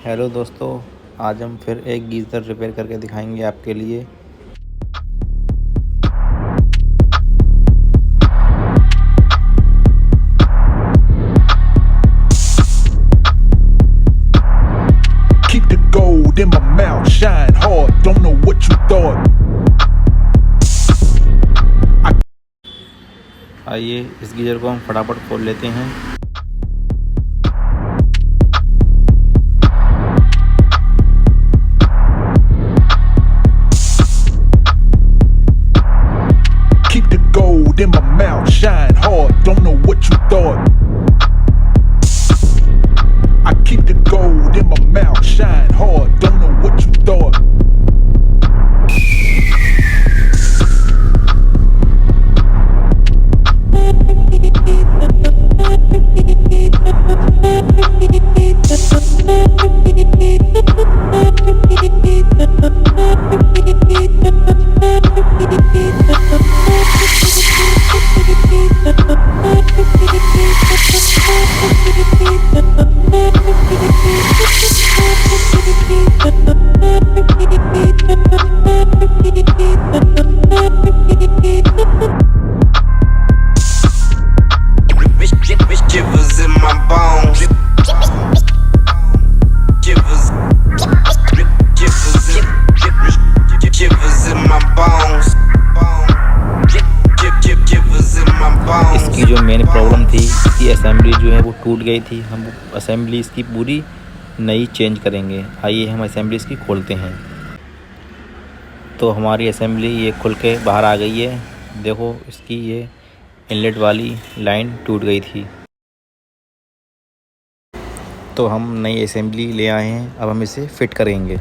Hello दोस्तों, आज हम फिर एक गीज़र रिपेयर करके दिखाएंगे आपके लिए। Keep the gold in my mouth, shine hard, don't know what you thought. आइए इस गीज़र को हम फटाफट खोल लेते हैं। Keep the gold in my mouth, shine hard, don't know what you thought. I keep the gold in my mouth, shine hard, don't know what you thought. Shivers in my bones. Shivers in my bones. Shivers in my bones. इसकी जो main problem थी, इसकी assembly जो है वो टूट गई थी। हम असेंबली इसकी पूरी नई चेंज करेंगे। आइए हम असेंबली इसकी खोलते हैं। तो हमारी असेंबली ये खुल के बाहर आ गई है। देखो इसकी ये इनलेट वाली लाइन टूट गई थी। तो हम नई असेंबली ले आए हैं, अब हम इसे फिट करेंगे।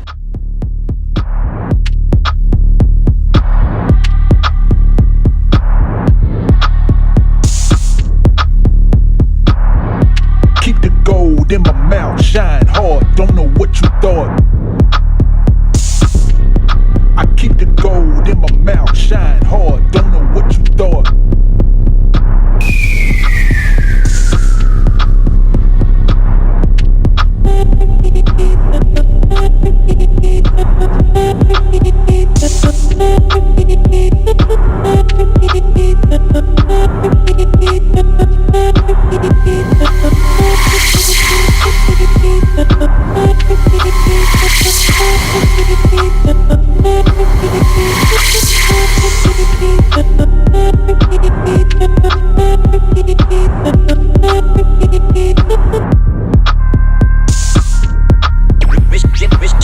Keep the gold in my mouth, shine hard, don't know what you thought. I keep the gold in my mouth, shine hard, don't know what you thought.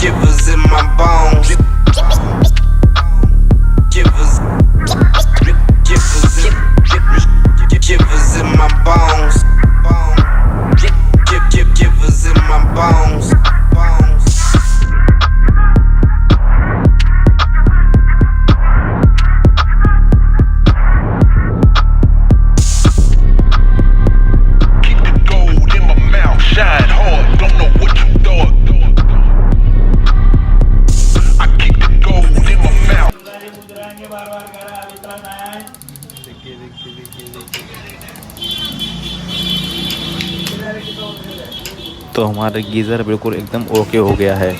Shivers in my bones. Shivers in my bones. Shivers in my bones. Keep the gold in my mouth, shine hard, don't know what you thought. I keep the gold in my mouth. तो हमारा geyser बिल्कुल एकदम okay हो गया है।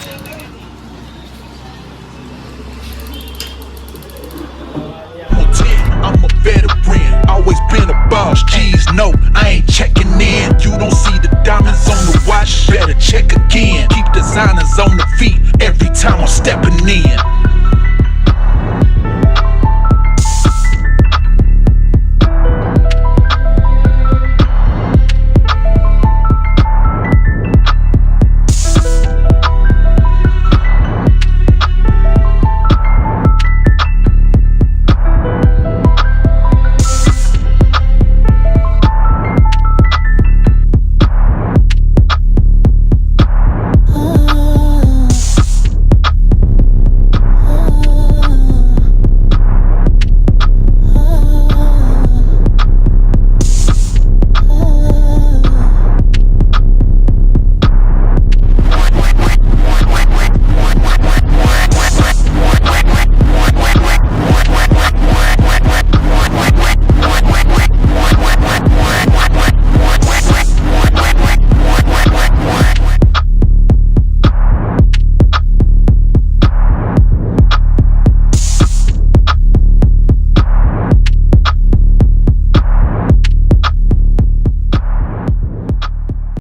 I'm a veteran, always been a boss. G's no, I ain't checking in. You don't see the diamonds on the watch, better check again. Keep designers on the feet every time I'm stepping in.